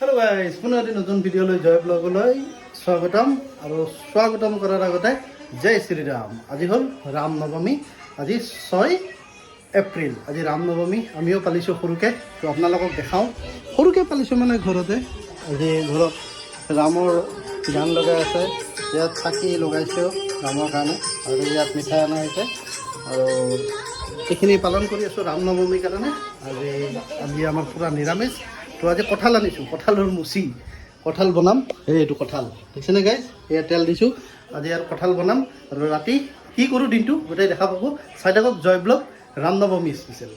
hello guys पुनः eighty नतुन video লৈ জয় ব্লগলৈ স্বাগতম আৰু স্বাগতম কৰাৰ আগতে জয় শ্ৰী ৰাম আজি হল ৰাম নৱমী আজি 6 এপ্ৰিল আজি ৰাম নৱমী আমিও পালিছো সৰুকে তো আপোনালোকক দেখাও সৰুকে পালিছো মানে ঘৰতে আজি ঘৰত ৰামৰ গান লগাই আছে ইয়াত চাকি লগাইছো ৰামৰ কাৰণে আৰু ইয়াত মিঠাই আনা হৈছে আৰু এইখিনি পালন কৰি আছো ৰাম নৱমীৰ কাৰণে আজি আমাৰ পুৰা নিৰামিষ তো আজি কঁঠাল আনিছোঁ কঁঠালৰ মুচি কঁঠাল বনাম এইটো কঁঠাল দেখিছেনে গাইজ এয়া তেল দিছোঁ আজি আৰু কঁঠাল বনাম আৰু ৰাতি কি কৰোঁ দিনটো গোটেই দেখা পাব চাই থাকক জয় ব্লগ ৰাম নৱমী স্পেচিয়েল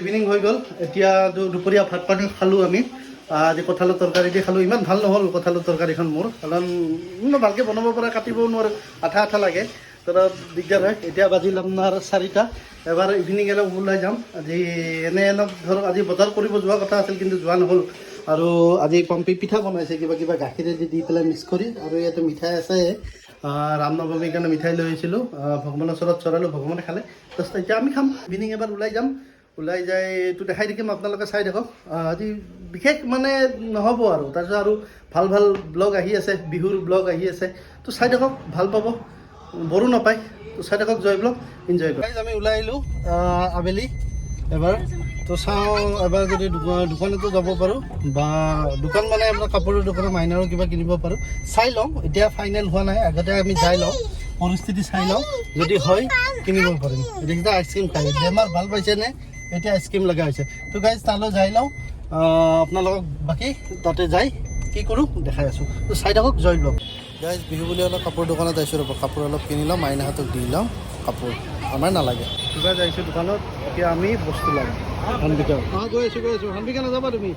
ইভিনিং হৈ গ'ল এতিয়া দুপৰীয়া ভাত পানী খালোঁ আমি আজি কঁঠালৰ তৰকাৰী দি খালোঁ ইমান ভাল নহ'ল কঁঠালৰ তৰকাৰীখন মোৰ কাৰণ ভালকৈ বনাব পৰা কাটিব নোৱাৰোঁ আঠা আঠা লাগে तर दिगदार है এতিয়া বাজিল আপোনাৰ 4টা এবাৰ ইভিনিং এনে ওলাই যাম আজি এনে ধৰক আজি বজাৰ কৰিব যোৱা কথা আছিল কিন্তু যোৱা নহ'ল আৰু আজি পম্পি পিঠা বনাইছে কিবা কিবা গাখীৰেদি দি পেলাই মিক্স কৰি আৰু ইয়াতে মিঠাই আছে ৰাম নৱমীৰ কাৰণে মিঠাই লৈ আহিছিলোঁ ভগৱানৰ ওচৰত চৰালোঁ ভগৱানে খালে তাৰপিছত এতিয়া আমি খাম ইভিনিং এবাৰ ওলাই যাম ওলাই যাই এইটো দেখাই দেখিম আপোনালোকে চাই থাকক আজি বিশেষ মানে নহ'ব আৰু তাৰপিছত আৰু ভাল ভাল ব্লগ আহি আছে বিহুৰ ব্লগ আহি আছে তো চাই থাকক ভাল পাব বড়ো নাপায় তো চাই থাকক জয় ব্লগ এনজয় কৰক আমি ওলাই আহিলোঁ আবেলি এবাৰ তো চাওঁ এবাৰ যদি দোকানতো যাব পাৰোঁ বা দোকান মানে আপোনাৰ কাপোৰৰ দোকানৰ মাইনাৰো কিবা কিনিব পাৰোঁ চাই লওঁ এতিয়া ফাইনেল হোৱা নাই আগতে আমি যাই লওঁ পৰিস্থিতি চাই লওঁ যদি হয় কিনিব পাৰিম এতিয়া আইচক্ৰীম খাই বেমাৰ ভাল পাইছেনে এতিয়া আইচক্ৰীম লগা হৈছে তো গাইজ তালৈ যাই লওঁ আপোনালোকক বাকী তাতে যাই কি কৰোঁ দেখাই আছোঁ তো চাই থাকক জয় ব্লগ গাইজ বিহু বুলি অলপ কাপোৰ দোকানত আহিছোঁ ৰ'ব কাপোৰ অলপ কিনি লওঁ মাইনাহঁতক দি লওঁ কাপোৰ আমাৰ নালাগে কিবা যাইছোঁ দোকানত এতিয়া আমি বস্তু লাগে হানবিকা গৈ আছোঁ হানবিকা নাযাবা তুমি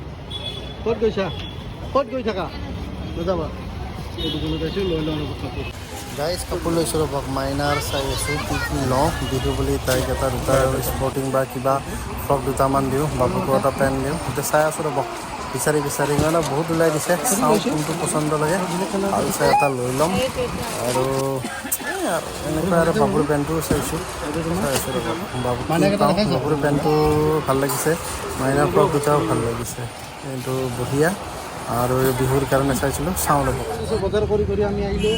ক'ত গৈছা ক'ত গৈ থাকা নাযাবা এই দোকানত আহিছোঁ লৈ লওঁ ৰ'ব কাপোৰ গাইজ কাপোৰ লৈছোঁ ৰ'ব মাইনাৰ চাই আছোঁ কি কি লওঁ বিহু বুলি তাইক এটা দুটা স্পৰ্টিং বা কিবা ফ্ৰক দুটামান দিওঁ বাবুকো এটা পেণ্ট দিওঁ এতিয়া চাই আছোঁ ৰ'ব বিচাৰি মানে বহুত ওলাই দিছে চাওঁ কোনটো পচন্দ লাগে আৰু চাই এটা লৈ ল'ম আৰু এনেকুৱা আৰু বাবুৰ পেণ্টটো চাইছোঁ বাবুৰ পেণ্টটো ভাল লাগিছে মাইনাৰ ফ্ৰক দুটাও ভাল লাগিছে এইটো বঢ়িয়া আৰু বিহুৰ কাৰণে চাইছিলোঁ চাওঁ ল'ব বজাৰ কৰি আমি আহিলোঁ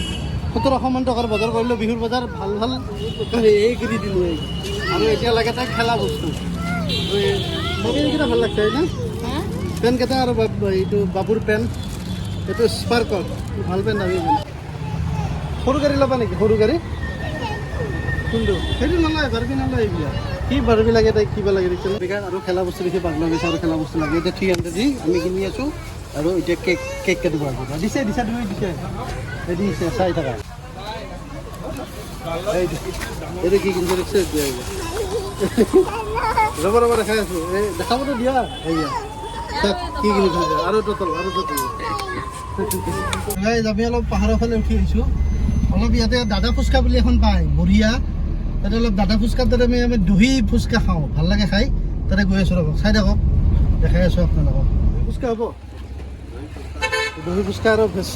1700মান টকাৰ বজাৰ কৰিলোঁ বিহুৰ বজাৰ ভাল ভাল এই কৰি দিলোঁ আৰু এতিয়া লাগে তাই খেলা বস্তু এইকেইটা ভাল লাগছে হয় না পেন কেইটা আৰু এইটো বাবুৰ পেন এইটো স্পাৰ্কল ভাল পেন দামী পেন সৰু গাড়ী ল'বা নেকি সৰু গাড়ী কোনটো সেইটো নলয় বাৰ্বি নলয় এইবিলাক কি বাৰ্বি লাগে তাইক কিবা লাগে দেখিছে আৰু খেলা বস্তু দেখি পাগলা গৈছে আৰু খেলা বস্তু লাগে এতিয়া 300 দি আমি কিনি আছোঁ আৰু এতিয়া কেক কাটিব আহিব দিছে তুমি দিছে দিছে চাই থাকা এইটো কি কিনিছে দেখিছে ৰ'ব দেখাই আছোঁ এই দেখাবতো দিয়া এয়া কি কিনিছে আৰু টটল আমি অলপ পাহাৰৰ ফালে উঠি আহিছোঁ অলপ ইয়াতে দাদা ফুচকা বুলি এখন পায় বঢ়িয়া তাতে অলপ দাদা ফুচকাৰ তাতে আমি দহি ফুচকা খাওঁ ভাল লাগে খাই তাতে গৈ আছোঁ ৰ'ব চাই থাকক দেখাই আছোঁ আপোনালোকক ফুচকা হ'ব দহি ফুচকা আৰু ভেজ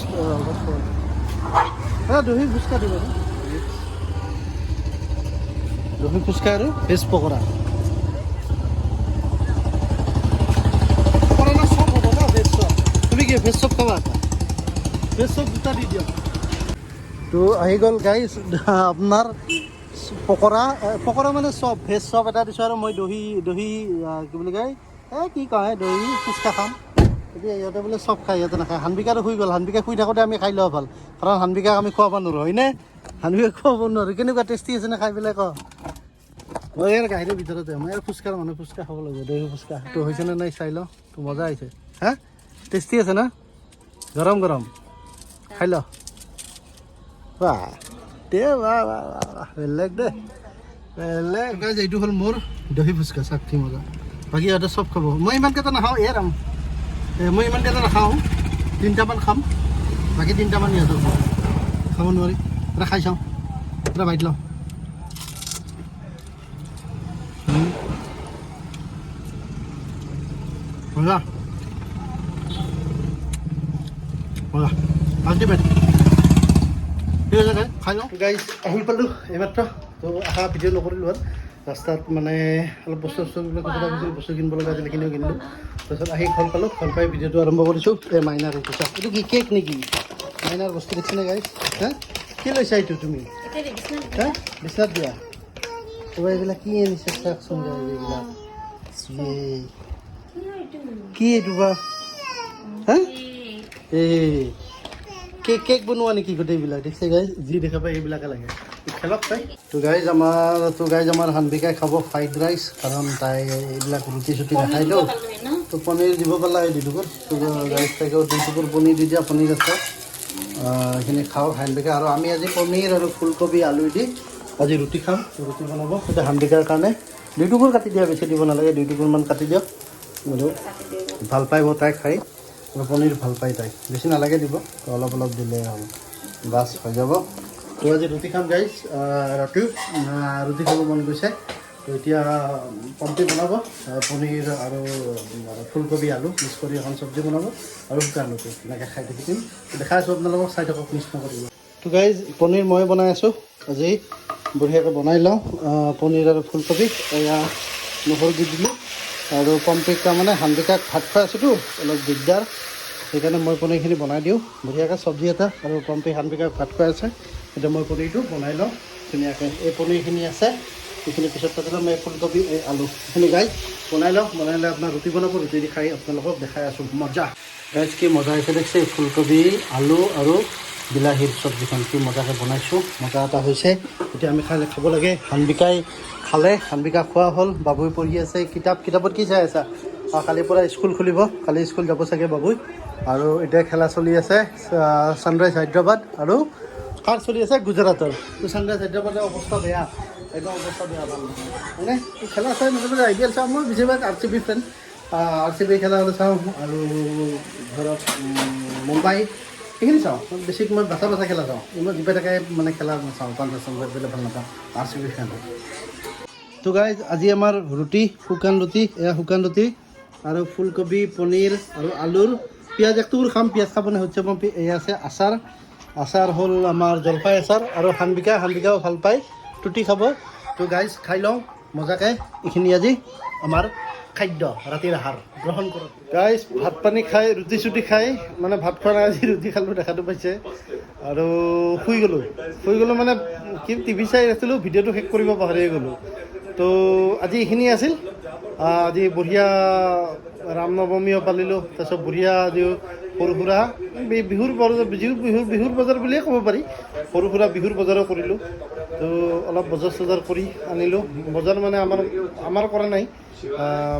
দহি ফুচকা দিব দহি ফুচকা আৰু ভেজ পকৰা তুমি কি ভেজ চপ খাবা ভেজ চপ দুটা দি দিয়ক তো আহি গ'ল গাইজ আপোনাৰ পকৰা মানে চপ ভেজ চপ এটা দিছোঁ আৰু মই দহি কি বুলি কয় কি কয় দহি ফুচকা খাম এতিয়া ইহঁতে বোলে চব খায় ইহঁতে নাখায় হানবিকাটো শুই গ'ল হানবিকা শুই থাকোঁতে আমি খাই লোৱা ভাল কাৰণ হানবিকাক আমি খুৱাব নোৱাৰোঁ হয়নে হানবিকাক খুৱাব নোৱাৰোঁ কেনেকুৱা টেষ্টি আছে নে খাই পেলাই ক মই ইয়াৰ গাড়ীৰ ভিতৰতে মই ইয়াৰ ফুচকাৰ মানুহ ফুচকা খাব লাগিব দহি ফুচকা তো হৈছেনে নাই চাই লওঁ তো মজা আহিছে হা টেষ্টি আছে না গৰম খাই ল বাহ বেলেগ দে বেলেগ এইটো হ'ল মোৰ দহি ফুচকা চাকি মজা বাকী ইহঁতে চব খাব মই ইমানকেইটা নাখাওঁ মই ইমানকেইটা নাখাওঁ 3টামান খাম বাকী 3টামান ইহঁতক খাব নোৱাৰি এটা খাই চাওঁ এটা বাইট লওঁ মজা আল্টিমেট ঠিক আছে খাই লওঁ গাইজ আহি পালোঁ এইমাত্ৰ তো আশা ভিডিঅ' নকৰিলোঁ আৰু ৰাস্তাত মানে অলপ বস্তু কিনিব লগা আছিল সেইখিনিও কিনিলোঁ তাৰপিছত আহি ঘৰ পালোঁ ঘৰ পাই ভিডিঅ'টো আৰম্ভ কৰিছোঁ এই মাইনাৰ এইটো চাওক এইটো কি কেক নেকি মাইনাৰ বস্তু দেখিছেনে গাইছ হা কি লৈছা এইটো তুমি হা বিচনাত দিয়া তোমাৰ এইবিলাক কি আনিছে চাওকচোন এইবিলাক কি এইটো বা হা এই কেক বনোৱা নেকি গোটেইবিলাক দেখিছে গাইজ যি দেখা পায় এইবিলাকে লাগে খেলক তাই তো গাইজ আমাৰ হানবিকাই খাব ফ্ৰাইড ৰাইচ কাৰণ তাই এইবিলাক ৰুটি চুটি নাখাই দিওঁ তো পনীৰ দিব পালা এই দুটুকুৰ তো গাইজ তাইকে দুটুকুৰ পনীৰ দি দিয়া পনীৰ আছে এইখিনি খাওঁ হানবিকা আৰু আমি আজি পনীৰ আৰু ফুলকবি আলু দি আজি ৰুটি খাম ৰুটি বনাব এতিয়া হানবিকাৰ কাৰণে দুটুকুৰ কাটি দিয়া বেছি দিব নালাগে দুটুকুৰমান কাটি দিয়ক আৰু ভাল পাই তাই খাই আৰু পনীৰ ভাল পাই তাই বেছি নালাগে দিব অলপ অলপ দিলে হ'ল বাছ হৈ যাব তো আজি ৰুটি খাম গাইজ ৰাতি ৰুটি খাব মন গৈছে তো এতিয়া পম্পি বনাব পনীৰ আৰু ফুলকবি আলু মিক্স কৰি এখন চব্জি বনাব আৰু শুকান ৰুটি এনেকৈ খাই থাকিম দেখাই আছোঁ আপোনালোকক চাই থাকক মিক্স নকৰিব তো গাইজ পনীৰ মই বনাই আছোঁ আজি বঢ়িয়াকৈ বনাই লওঁ পনীৰ আৰু ফুলকবি এয়া নহৰু দি দিলোঁ আৰু পম্পিক তাৰমানে হানবিকাক ভাত খুৱাই আছোঁতো অলপ দিগদাৰ সেইকাৰণে মই পনীৰখিনি বনাই দিওঁ বঢ়িয়াকৈ চব্জি এটা আৰু পম্পি হানবিকাক ভাত খুৱাই আছে এতিয়া মই পনীৰটো বনাই লওঁ ধুনীয়াকৈ এই পনীৰখিনি আছে সেইখিনি পিছত তাতে মই ফুলকবি এই আলু সেইখিনি গাইজ বনাই লওঁ বনাই লৈ আপোনাৰ ৰুটি বনাব ৰুটি দি খাই আপোনালোকক দেখাই আছোঁ মজা গাইজ কি মজা হৈছে দেখিছে ফুলকবি আলু আৰু বিলাহীৰ চব্জিখন কি মজাকৈ বনাইছোঁ মজা এটা হৈছে এতিয়া আমি খাব লাগে হানবিকাই খালে হানবিকা খোৱা হ'ল বাবুই পঢ়ি আছে কিতাপত কি চাই আছা কালিৰ পৰা স্কুল খুলিব কালি স্কুল যাব চাগে বাবুই আৰু এতিয়া খেলা চলি আছে ছানৰাইজ হায়দৰাবাদ আৰু কাৰ চলি আছে গুজৰাটৰ তো ছানৰাইজ হায়দৰাবাদৰ অৱস্থা বেয়া একদম অৱস্থা বেয়া ভাল মানে খেলা চাই মাজে মাজে আই পি এল চাওঁ মই বেছিভাগ RCB ফ্ৰেণ্ড RCB খেলা হ'লে চাওঁ আৰু ধৰক মুম্বাই সেইখিনি চাওঁ বেছি মই বাচা খেলা চাওঁ মই যিপাই থাকে মানে খেলা নাচাওঁ পাঞ্জাৱ বেলেগ ভাল নাপাওঁ RCB ফেন তো গাইজ আজি আমাৰ ৰুটি শুকান ৰুটি এয়া শুকান ৰুটি আৰু ফুলকবি পনীৰ আৰু আলুৰ পিঁয়াজ একটুকুৰ খাম পিঁয়াজ খাব নাই হৈছে পম্পি এয়া আছে আচাৰ হ'ল আমাৰ জলফাই আচাৰ আৰু হানবিকাও ভাল পায় টুটি খাব তো গাইজ খাই লওঁ মজাকৈ এইখিনি আজি আমাৰ খাদ্য ৰাতিৰ আহাৰ গ্ৰহণ কৰোঁ গাইজ ভাত পানী খাই ৰুটি চুটি খাই মানে ভাত খোৱা নাই আজি ৰুটি খালোঁ দেখাটো পাইছে আৰু শুই গ'লোঁ মানে কি টিভি চাই আছিলোঁ ভিডিঅ'টো শেষ কৰিব পাহৰিয়ে গ'লোঁ তো আজি এইখিনি আছিল আজি বঢ়িয়া ৰাম নৱমীও পালিলোঁ তাৰপিছত বঢ়িয়া আজি সৰু সুৰা বিহুৰ বজাৰ বুলিয়ে ক'ব পাৰি সৰু সুৰা বিহুৰ বজাৰো কৰিলোঁ তো অলপ বজাৰ কৰি আনিলোঁ বজাৰ মানে আমাৰ কৰা নাই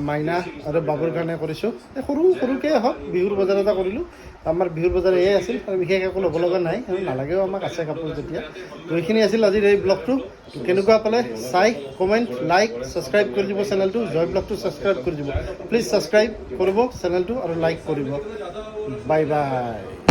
মাইনা আৰু বাবুৰ কাৰণে কৰিছোঁ সৰুকৈ হওক বিহুৰ বজাৰ এটা কৰিলোঁ আমাৰ বিহুৰ বজাৰ এয়াই আছিল আৰু বিশেষ একো ল'ব লগা নাই আৰু নালাগেও আমাক আছে কাপোৰ যেতিয়া তো এইখিনি আছিল আজিৰ এই ব্লগটো কেনেকুৱা পালে চাই কমেণ্ট লাইক ছাবস্ক্ৰাইব কৰি দিব চেনেলটো জয় ব্লগটো ছাবস্ক্ৰাইব কৰি দিব প্লিজ ছাবস্ক্ৰাইব কৰিব চেনেলটো আৰু লাইক কৰিব বাই বাই